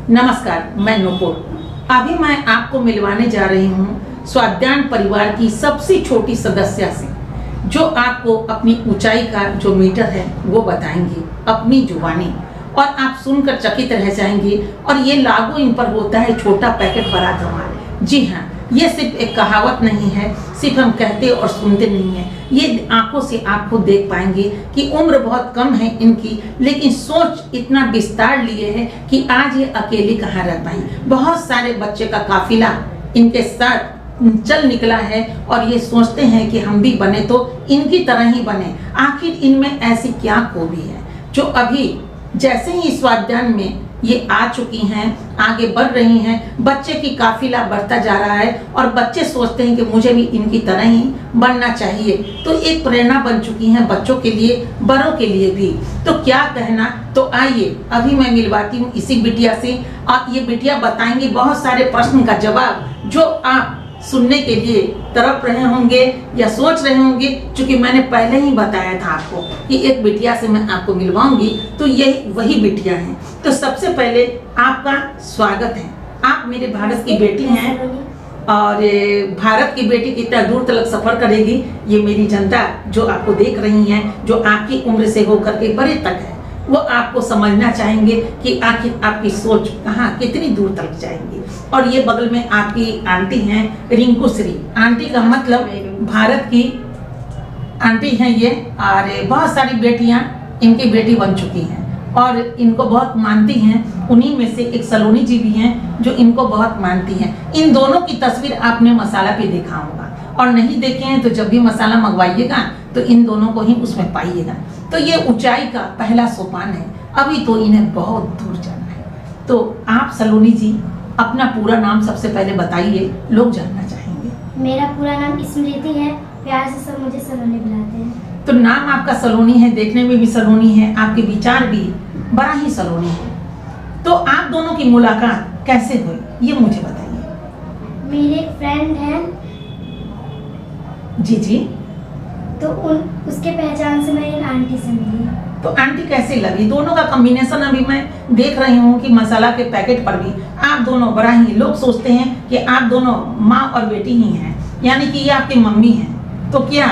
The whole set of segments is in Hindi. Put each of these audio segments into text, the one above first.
नमस्कार, मैं नूपुर। अभी मैं आपको मिलवाने जा रही हूँ स्वाध्यान परिवार की सबसे छोटी सदस्य से, जो आपको अपनी ऊंचाई का जो मीटर है वो बताएंगी अपनी जुबानी, और आप सुनकर चकित रह जाएंगे। और ये लागू इन पर होता है, छोटा पैकेट बड़ा धमाल। जी हाँ, ये सिर्फ एक कहावत नहीं है, सिर्फ हम कहते और सुनते नहीं है। ये आंखों से आप खुद देख पाएंगे कि उम्र बहुत कम है इनकी, लेकिन सोच इतना विस्तार लिए है कि आज ये अकेले कहाँ रह पाए। बहुत सारे बच्चे का काफिला इनके साथ चल निकला है और ये सोचते हैं कि हम भी बने तो इनकी तरह ही बने। आखिर इनमें ऐसी क्या खूबी है जो अभी जैसे ही स्वाध्यान में ये आ चुकी हैं, आगे बढ़ रही हैं, बच्चे की काफिला बढ़ता जा रहा है और बच्चे सोचते हैं कि मुझे भी इनकी तरह ही बनना चाहिए। तो एक प्रेरणा बन चुकी हैं बच्चों के लिए, बड़ों के लिए भी। तो क्या कहना, तो आइए अभी मैं मिलवाती हूँ इसी बिटिया से। और ये बिटिया बताएंगी बहुत सारे प्रश्न का जवाब जो आप सुनने के लिए तड़प रहे होंगे या सोच रहे होंगे, क्योंकि मैंने पहले ही बताया था आपको कि एक बिटिया से मैं आपको मिलवाऊंगी, तो ये वही बिटिया है। तो सबसे पहले आपका स्वागत है। आप मेरे भारत की बेटी हैं और भारत की बेटी कितना दूर तक सफर करेगी, ये मेरी जनता जो आपको देख रही है, जो आपकी उम्र से होकर के बड़े तक है, वो आपको समझना चाहेंगे कि आखिर आपकी सोच कहाँ कितनी दूर तक जाएंगी। और ये बगल में आपकी आंटी हैं रिंकू श्री। आंटी का मतलब भारत की आंटी हैं ये, और बहुत सारी बेटियां इनकी बेटी बन चुकी हैं और इनको बहुत मानती हैं। उन्हीं में से एक सलोनी जी भी हैं जो इनको बहुत मानती हैं। इन दोनों की तस्वीर आपने मसाला पे देखा होगा, और नहीं देखे हैं तो जब भी मसाला मंगवाइएगा तो इन दोनों को ही उसमें पाइएगा। तो ये ऊंचाई का पहला सोपान है, अभी तो इन्हें बहुत दूर जाना है। तो आप सलोनी जी अपना पूरा नाम सबसे पहले बताइए, लोग जानना चाहेंगे। मेरा पूरा नाम स्मृति है, प्यार से सब मुझे सलोनी बुलाते हैं। तो नाम आपका सलोनी है, देखने में भी सलोनी है, आपके विचार भी बड़ा ही सलोनी है। तो आप दोनों की मुलाकात कैसे हुई ये मुझे बताइए। मेरे एक फ्रेंड है, जी, तो उसके पहचान से मैं एक आंटी से मिली। तो आंटी कैसे लगी? दोनों का कॉम्बिनेशन अभी मैं देख रही हूँ कि मसाला के पैकेट पर भी आप दोनों बड़ा ही, लोग सोचते हैं कि आप दोनों माँ और बेटी ही हैं, यानी कि ये आपकी मम्मी हैं। तो क्या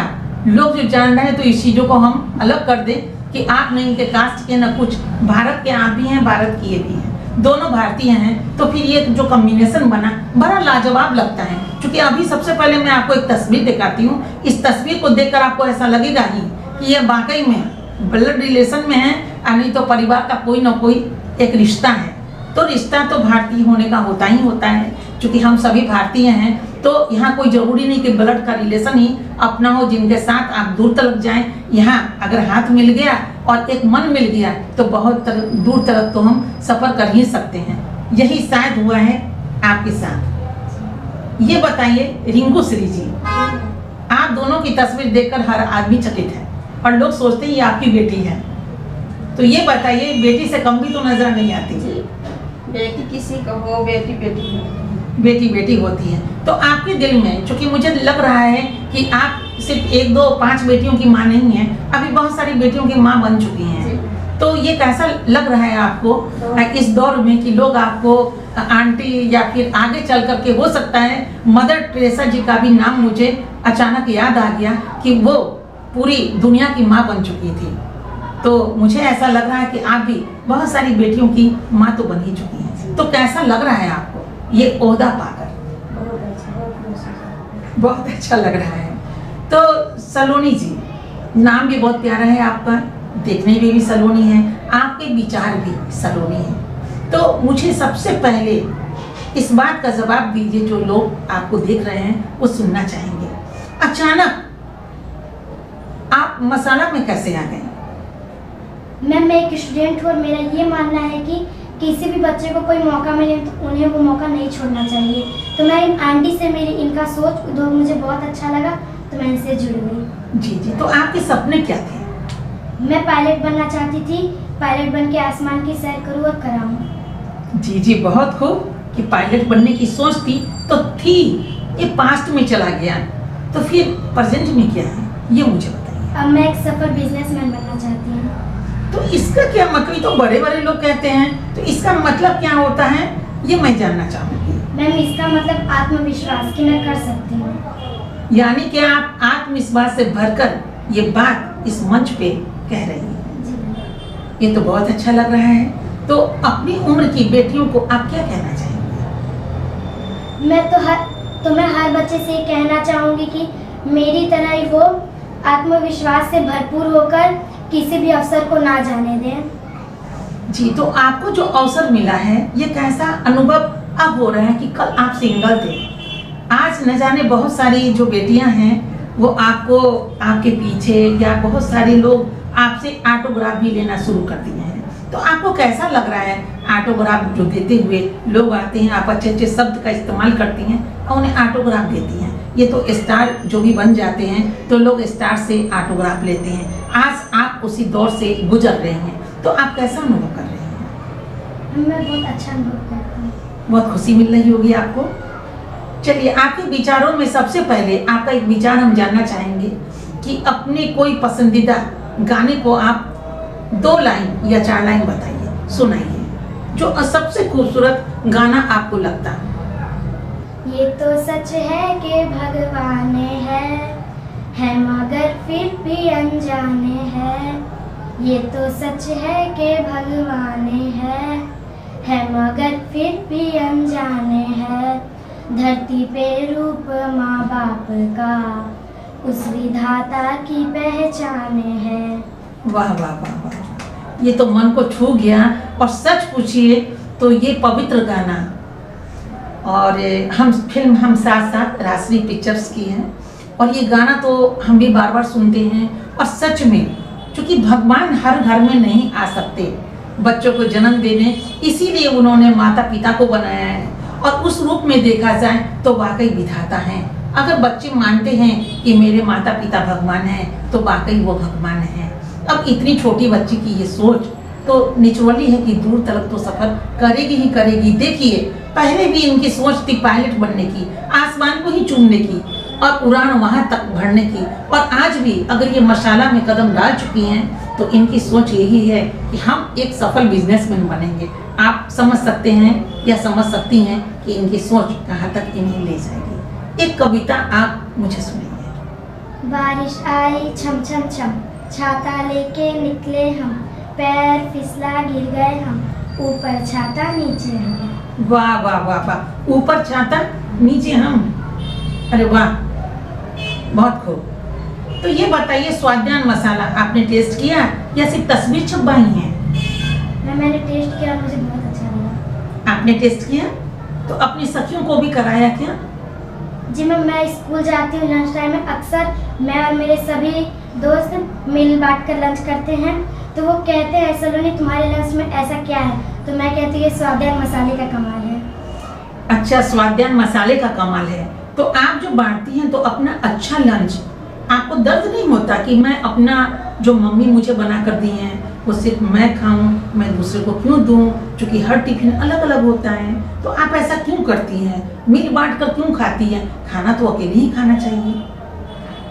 लोग जो जान रहे हैं तो इस चीज़ों को हम अलग कर दें कि आप नहीं इनके कास्ट के न कुछ, भारत के आप भी हैं, भारत की ये भी हैं, दोनों भारतीय हैं। तो फिर ये जो कॉम्बिनेशन बना बड़ा लाजवाब लगता है। क्योंकि अभी सबसे पहले मैं आपको एक तस्वीर दिखाती हूँ। इस तस्वीर को देखकर आपको ऐसा लगेगा ही कि ये वाकई में ब्लड रिलेशन में है, और नहीं तो परिवार का कोई ना कोई एक रिश्ता है। तो रिश्ता तो भारतीय होने का होता ही होता है, क्योंकि हम सभी भारतीय हैं। तो यहाँ कोई जरूरी नहीं कि ब्लड का रिलेशन ही अपना हो जिनके साथ आप दूर तक जाएं। यहाँ अगर हाथ मिल गया और एक मन मिल गया तो बहुत दूर तक तो हम सफर कर ही सकते हैं। यही शायद हुआ है आपके साथ। ये बताइए रिंकू श्री जी, आप दोनों की तस्वीर देखकर हर आदमी चकित है और लोग सोचते हैं ये आपकी बेटी है। तो ये बताइए, बेटी से कम भी तो नजर नहीं आती। बेटी किसी को हो, बेटी बेटी हो, बेटी बेटी होती है। तो आपके दिल में, चूंकि मुझे लग रहा है कि आप सिर्फ 1, 2, 5 बेटियों की माँ नहीं है, अभी बहुत सारी बेटियों की माँ बन चुकी हैं। तो ये कैसा लग रहा है आपको इस दौर में कि लोग आपको आंटी, या फिर आगे चल करके हो सकता है मदर टेरेसा जी का भी नाम मुझे अचानक याद आ गया कि वो पूरी दुनिया की माँ बन चुकी थी। तो मुझे ऐसा लग रहा है कि आप भी बहुत सारी बेटियों की माँ तो बन ही चुकी हैं। तो कैसा लग रहा है आपको ये ओहदा पाकर? बहुत अच्छा लग रहा है। तो सलोनी जी, नाम भी बहुत प्यारा है आपका, देखने में भी सलोनी है, आपके विचार भी सलोनी है। तो मुझे सबसे पहले इस बात का जवाब दीजिए, जो लोग आपको देख रहे हैं वो सुनना चाहेंगे, अचानक आप मसाला में कैसे आ गए? मैं एक स्टूडेंट हूँ और मेरा ये मानना है कि किसी भी बच्चे को कोई मौका मिले तो उन्हें वो मौका नहीं छोड़ना चाहिए। तो मैं इन आंटी से मेरी इनका सोच मुझे बहुत अच्छा लगा, तो मैं इनसे जुड़ गई। जी, तो आपके सपने क्या थे? मैं पायलट बनना चाहती थी, पायलट बन के आसमान की सैर करूँ और कराऊँ। जी, बहुत खूब कि पायलट बनने की सोच थी तो थी, ये पास्ट में चला गया, तो फिर प्रेजेंट में क्या है ये मुझे बताइए। अब मैं एक सफल बिजनेसमैन बनना चाहती हूँ। तो इसका क्या मतलब, तो बड़े बड़े लोग कहते हैं, तो इसका मतलब क्या होता है ये मैं जानना चाहूंगी। मैम इसका मतलब आत्मविश्वास कि मैं कर सकती हूँ। यानी कि आप आत्मविश्वास से भरकर ये बात इस मंच पे कह रही हैं। जी ये तो बहुत अच्छा लग रहा है। तो अपनी उम्र की बेटियों को आप क्या कहना चाहेंगे? मैं हर बच्चे से ये कहना चाहूँगी कि मेरी तरह ही वो आत्मविश्वास से भरपूर होकर किसी भी अवसर को ना जाने दें। जी, तो आपको जो अवसर मिला है ये कैसा अनुभव अब हो रहा है कि कल आप सिंगल थे, आज न जाने बहुत सारी जो बेटियां हैं वो आपको आपके पीछे या बहुत सारे लोग आपसे ऑटोग्राफ भी लेना शुरू कर दिए हैं, तो आपको कैसा लग रहा है? ऑटोग्राफ जो देते हुए लोग आते हैं, आप अच्छे अच्छे शब्द का इस्तेमाल करती हैं और उन्हें ऑटोग्राफ देती हैं। ये तो स्टार जो भी बन जाते हैं तो लोग स्टार से ऑटोग्राफ लेते हैं। आज आप उसी दौर से गुजर रहे हैं, तो आप कैसा अनुभव कर रहे हैं? मैं बहुत अच्छा अनुभव करती हूँ। बहुत खुशी मिल रही होगी आपको। चलिए, आपके विचारों में सबसे पहले आपका एक विचार हम जानना चाहेंगे कि अपने कोई पसंदीदा गाने को आप 2 लाइन या 4 लाइन बताइए, सुनाइए, जो सबसे खूबसूरत गाना आपको लगता है। ये तो सच है कि भगवान है मगर फिर भी अनजाने हैं। ये तो सच है कि भगवान है मगर फिर भी अनजाने हैं। धरती पे रूप माँ बाप का उस विधाता की पहचाने हैं। वाह वाह वाह वाह, ये तो मन को छू गया। और सच पूछिए तो ये पवित्र गाना, और हम साथ साथ राजश्री पिक्चर्स की है, और ये गाना तो हम भी बार बार सुनते हैं। और सच में क्योंकि भगवान हर घर में नहीं आ सकते बच्चों को जन्म देने, इसीलिए उन्होंने माता पिता को बनाया है, और उस रूप में देखा जाए तो वाकई विधाता हैं। अगर बच्चे मानते हैं कि मेरे माता पिता भगवान हैं तो वाकई वो भगवान हैं। अब इतनी छोटी बच्ची की ये सोच तो निचवली है कि दूर तक तो सफर करेगी ही करेगी। देखिए, पहले भी इनकी सोच थी पायलट बनने की, आसमान को ही चूमने की और उड़ान वहां तक भरने की, और आज भी अगर ये मशाला में कदम डाल चुकी हैं तो इनकी सोच यही है कि हम एक सफल बिजनेसमैन बनेंगे। आप समझ सकते हैं या समझ सकती हैं कि इनकी सोच कहाँ तक इन्हें ले जाएगी। एक कविता आप मुझे सुनाइए। बारिश आई छम छम छम, छाता लेके निकले हम, पैर फिसला गिर गए हम, ऊपर छाता नीचे हम। वाह वाह वाह वाह, ऊपर छाता नीचे हम, अरे वाह, बहुत खूब। तो ये बताइए, स्वाद्यान मसाला आपने टेस्ट किया या सिर्फ तस्वीर छपवाई है? मैंने टेस्ट किया, मुझे बहुत अच्छा लगा। आपने टेस्ट किया तो अपनी सखियों को भी कराया क्या? जी मैम, मैं स्कूल जाती हूँ, लंच टाइम में अक्सर मैं और मेरे सभी दोस्त मिल बांट कर लंच करते हैं, तो वो कहते हैं सलोनी तुम्हारे लंच में ऐसा क्या है, तो मैं कहती हूँ ये स्वाद्यान मसाले का कमाल है। अच्छा, स्वाद्यान मसाले का कमाल है। तो आप जो बांटती हैं तो अपना अच्छा लंच, आपको दर्द नहीं होता कि मैं अपना जो मम्मी मुझे बना कर दी हैं वो सिर्फ मैं खाऊं, मैं दूसरे को क्यों दूं? क्योंकि हर टिफिन अलग अलग होता है, तो आप ऐसा क्यों करती हैं? मिल बांट कर क्यों खाती हैं? खाना तो अकेले ही खाना चाहिए।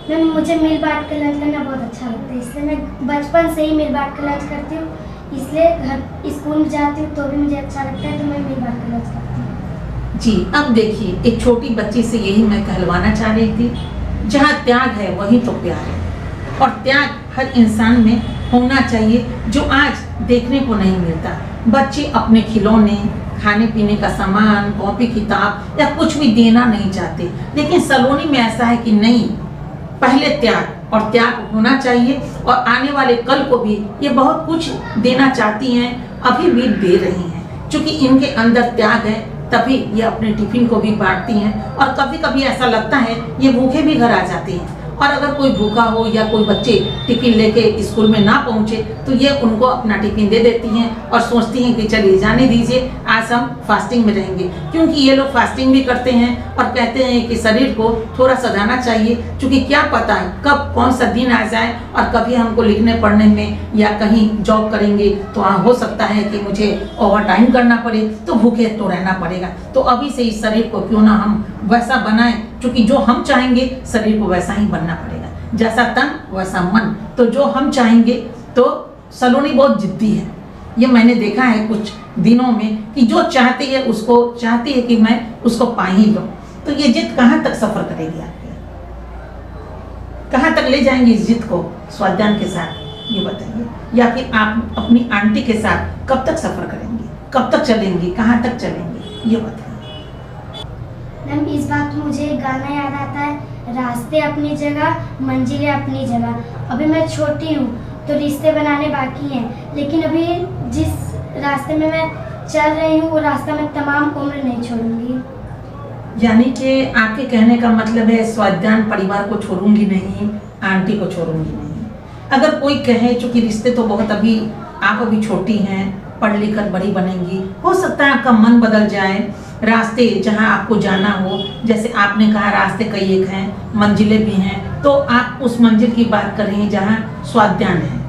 मैम, मुझे मिल बांट कर लंच करना बहुत अच्छा लगता है, इसलिए मैं बचपन से ही मिल बांट कर लंच करती हूँ। इसलिए घर स्कूल में जाती हूँ तो भी मुझे अच्छा लगता है, तो मैं मिल बांट कर लंच करती हूँ। जी, अब देखिए, एक छोटी बच्ची से यही मैं कहलवाना चाह रही थी, जहाँ त्याग है वही तो प्यार है, और त्याग हर इंसान में होना चाहिए, जो आज देखने को नहीं मिलता। बच्चे अपने खिलौने, खाने पीने का सामान, कॉपी किताब या कुछ भी देना नहीं चाहते, लेकिन सलोनी में ऐसा है कि नहीं, पहले त्याग, और त्याग होना चाहिए, और आने वाले कल को भी ये बहुत कुछ देना चाहती हैं, अभी भी दे रही हैं, क्योंकि इनके अंदर त्याग है, तभी ये अपने टिफिन को भी बांटती हैं। और कभी कभी ऐसा लगता है ये भूखे भी घर आ जाती हैं, और अगर कोई भूखा हो या कोई बच्चे टिफिन लेके स्कूल में ना पहुंचे तो ये उनको अपना टिफिन दे देती हैं और सोचती हैं कि चलिए जाने दीजिए, आज हम फास्टिंग में रहेंगे, क्योंकि ये लोग फास्टिंग भी करते हैं और कहते हैं कि शरीर को थोड़ा सधाना चाहिए, क्योंकि क्या पता है कब कौन सा दिन आ जाए, और कभी हमको लिखने पढ़ने में या कहीं जॉब करेंगे तो हो सकता है कि मुझे ओवर टाइम करना पड़े, तो भूखे तो रहना पड़ेगा। तो अभी से इस शरीर को क्यों ना हम वैसा बनाएं, क्योंकि जो हम चाहेंगे शरीर को वैसा ही बनना पड़ेगा, जैसा तन वैसा मन। तो जो हम चाहेंगे तो सलोनी बहुत जिद्दी है। ये मैंने देखा है कुछ दिनों में कि जो चाहती है उसको चाहती है कि मैं उसको पा ही लूं। तो ये जिद कहाँ तक सफर करेगी आपकी, कहाँ तक ले जाएंगी इस जिद को स्वाध्यान के साथ, ये बताइए। या फिर आप अपनी आंटी के साथ कब तक सफर करेंगी, कब तक चलेंगी, कहाँ तक चलेंगी, ये बताइए। मैम इस बात में मुझे एक गाना याद आता है, रास्ते अपनी जगह मंजिलें अपनी जगह। अभी मैं छोटी हूँ तो रिश्ते बनाने बाकी हैं, लेकिन अभी जिस रास्ते में मैं चल रही हूँ वो रास्ता मैं तमाम उम्र नहीं छोड़ूंगी। यानी कि आपके कहने का मतलब है स्वाध्यान परिवार को छोड़ूंगी नहीं, आंटी को छोड़ूंगी नहीं। अगर कोई कहे चूंकि रिश्ते तो बहुत अभी, आप अभी छोटी हैं, पढ़ लिख कर बड़ी बनेंगी, हो सकता है आपका मन बदल जाए, रास्ते जहां आपको जाना हो, जैसे आपने कहा रास्ते कई एक हैं, मंजिलें भी हैं, तो आप उस मंजिल की बात कर रही हैं जहां स्वाध्यान है।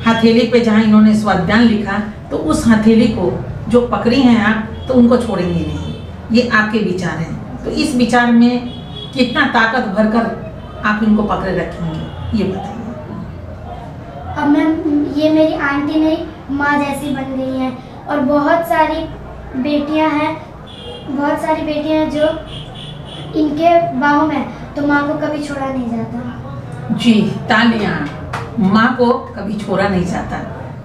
हथेली पे जहां इन्होंने स्वाध्यान लिखा तो उस हथेली को जो पकड़ी हैं आप, तो उनको छोड़ेंगे नहीं, ये आपके विचार हैं। तो इस विचार में कितना ताकत भरकर आप इनको पकड़े रखेंगे, ये बताइए। अब मैम ये मेरी आंटी नहीं माँ जैसी बन गई हैं, और बहुत सारी बेटियां हैं जो इनके बाहों में, तो माँ को कभी छोड़ा नहीं जाता। जी तालियां, माँ को कभी छोड़ा नहीं जाता।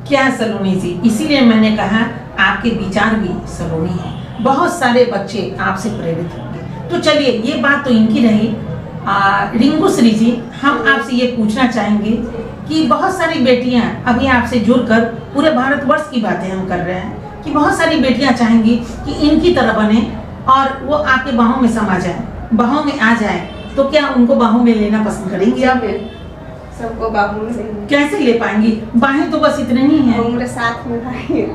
क्या सलोनी जी, इसीलिए मैंने कहा आपके विचार भी सलोनी है, बहुत सारे बच्चे आपसे प्रेरित होंगे। तो चलिए ये बात तो इनकी रही। रिंकू श्री जी, हम आपसे ये पूछना चाहेंगे कि बहुत सारी बेटियां अभी आपसे जुड़कर, पूरे भारतवर्ष की बातें हम कर रहे हैं, कि बहुत सारी बेटियां चाहेंगी कि इनकी तरह बने और वो आपके बाहों में समा जाए, बाहों में आ जाए, तो क्या उनको बाहों में लेना पसंद करेंगी आप? सबको बाहों में लेंगे। कैसे ले पाएंगी? बाहें तो बस इतने ही हैं। उम्र साथ में भाई,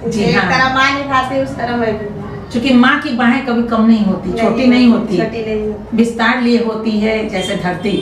जी एक हाँ। तरह माँ निभाते उस तरह मैं भी। क्योंकि माँ की बाहें कभी कम नहीं होती, छोटी नहीं होती, छोटी नहीं होती। विस्तार लिए होती है जैसे धरती।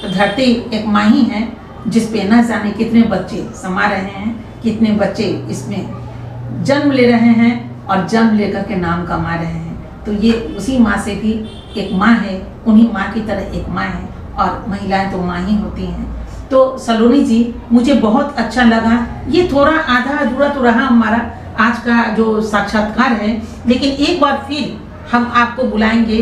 तो धरती एक माँ ही है जिस पे न जाने कितने बच्चे समा रहे हैं, कितने बच्चे इसमें जन्म ले रहे हैं और जन्म लेकर के नाम कमा रहे हैं। तो ये उसी माँ से भी एक माँ है, उन्हीं माँ की तरह एक माँ है, और महिलाएं तो माँ ही होती हैं। तो सलोनी जी, मुझे बहुत अच्छा लगा। ये थोड़ा आधा अधूरा तो रहा हमारा आज का जो साक्षात्कार है, लेकिन एक बार फिर हम आपको बुलाएंगे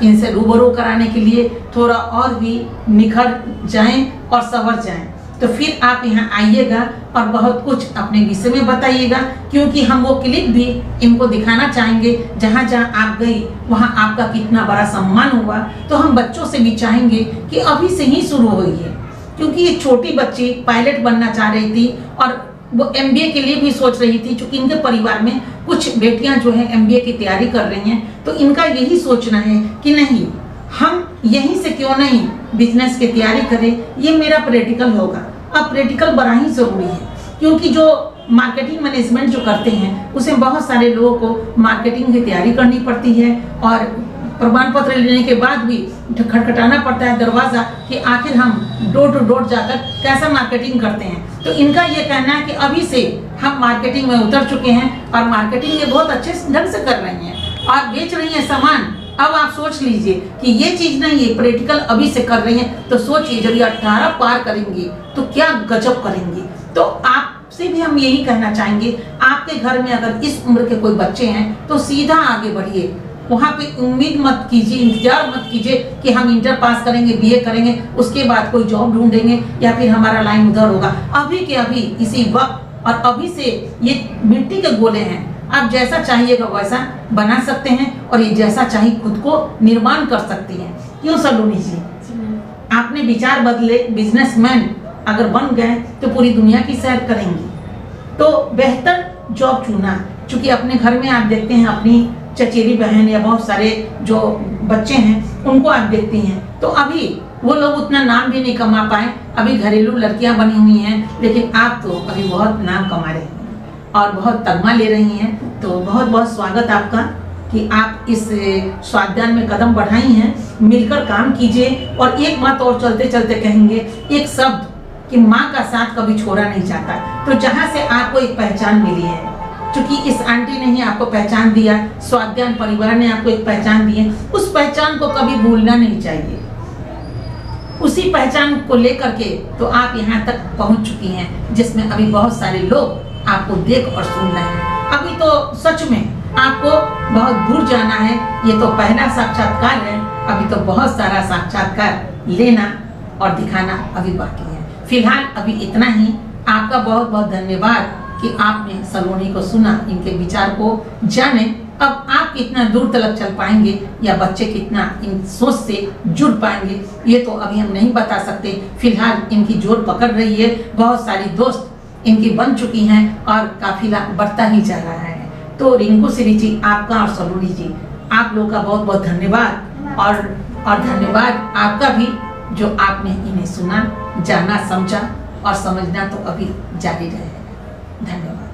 इनसे रूबरू कराने के लिए, थोड़ा और भी निखर जाएं और संवर जाएं। तो फिर आप यहाँ आइएगा और बहुत कुछ अपने विषय में बताइएगा, क्योंकि हम वो क्लिप भी इनको दिखाना चाहेंगे जहाँ जहाँ आप गई वहाँ आपका कितना बड़ा सम्मान हुआ। तो हम बच्चों से भी चाहेंगे कि अभी से ही शुरू हुई है, क्योंकि ये छोटी बच्ची पायलट बनना चाह रही थी और वो MBA के लिए भी सोच रही थी। चूंकि इनके परिवार में कुछ बेटियां जो है MBA की तैयारी कर रही हैं, तो इनका यही सोचना है कि नहीं, हम यहीं से क्यों नहीं बिजनेस की तैयारी करें, ये मेरा प्रैक्टिकल होगा। अब प्रैक्टिकल बड़ा ही जरूरी है, क्योंकि जो मार्केटिंग मैनेजमेंट जो करते हैं उसमें बहुत सारे लोगों को मार्केटिंग की तैयारी करनी पड़ती है, और प्रमाण पत्र लेने के बाद भी खटखटाना पड़ता है दरवाजा कि आखिर हम डोर टू डोर जाकर कैसा मार्केटिंग करते हैं। तो इनका ये कहना है कि अभी से हम मार्केटिंग में उतर चुके हैं और मार्केटिंग ये बहुत अच्छे ढंग से कर रही हैं और बेच रही हैं सामान। अब आप सोच लीजिए कि ये चीज नहीं है, प्रैक्टिकल अभी से कर रही हैं, तो सोचिए जब ये 18 पार करेंगी तो क्या गजब करेंगी। तो आपसे भी हम यही कहना चाहेंगे, आपके घर में अगर इस उम्र के कोई बच्चे हैं तो सीधा आगे बढ़िए। वहाँ पे उम्मीद मत कीजिए, इंतजार मत कीजिए कि हम इंटर पास करेंगे, BA करेंगे, उसके बाद कोई जॉब ढूंढेंगे या फिर हमारा लाइन उधर होगा। अभी के अभी इसी वक्त और अभी से ये मिट्टी के गोले हैं, आप जैसा चाहिएगा वैसा बना सकते हैं और ये जैसा चाहिए खुद को निर्माण कर सकती हैं। क्यों सलोनी जी? आपने विचार बदले, बिजनेसमैन अगर बन गए तो पूरी दुनिया की सैर करेंगी। तो बेहतर जॉब चुना, चूंकि अपने घर में आप देखते हैं अपनी चचेरी बहन या बहुत सारे जो बच्चे हैं उनको आप देखती हैं, तो अभी वो लोग उतना नाम भी नहीं कमा पाए, अभी घरेलू लड़कियां बनी हुई हैं, लेकिन आप तो अभी बहुत नाम कमा रहे हैं और बहुत तगमा ले रही हैं। तो बहुत बहुत स्वागत आपका कि आप इस स्वाध्यान में कदम बढ़ाई हैं। मिलकर काम कीजिए। और एक बात और चलते चलते कहेंगे, एक शब्द कि माँ का साथ कभी छोड़ा नहीं जाता। तो जहाँ से आपको एक पहचान मिली है, क्योंकि इस आंटी ने ही आपको पहचान दिया, स्वाध्यान परिवार ने आपको एक पहचान दी है, उस पहचान को कभी भूलना नहीं चाहिए। उसी पहचान को लेकर के तो आप यहाँ तक पहुँच चुकी हैं, जिसमें अभी बहुत सारे लोग आपको देख और सुन रहे हैं। अभी तो सच में आपको बहुत दूर जाना है, ये तो पहला साक्षात्कार है। अभी तो बहुत सारा साक्षात्कार लेना और दिखाना अभी बाकी है। फिलहाल अभी इतना ही। आपका बहुत बहुत धन्यवाद कि आपने सलोनी को सुना, इनके विचार को जाने। अब आप कितना दूर तक चल पाएंगे या बच्चे कितना इन सोच से जुड़ पाएंगे, ये तो अभी हम नहीं बता सकते। फिलहाल इनकी जोर पकड़ रही है, बहुत सारी दोस्त इनकी बन चुकी हैं और काफिला बढ़ता ही जा रहा है। तो रिंकू श्री जी, आपका और सलोनी जी, आप लोगों का बहुत बहुत धन्यवाद और धन्यवाद आपका भी, जो आपने इन्हें सुना, जाना, समझा और समझना तो अभी जारी रहेगा। धन्यवाद।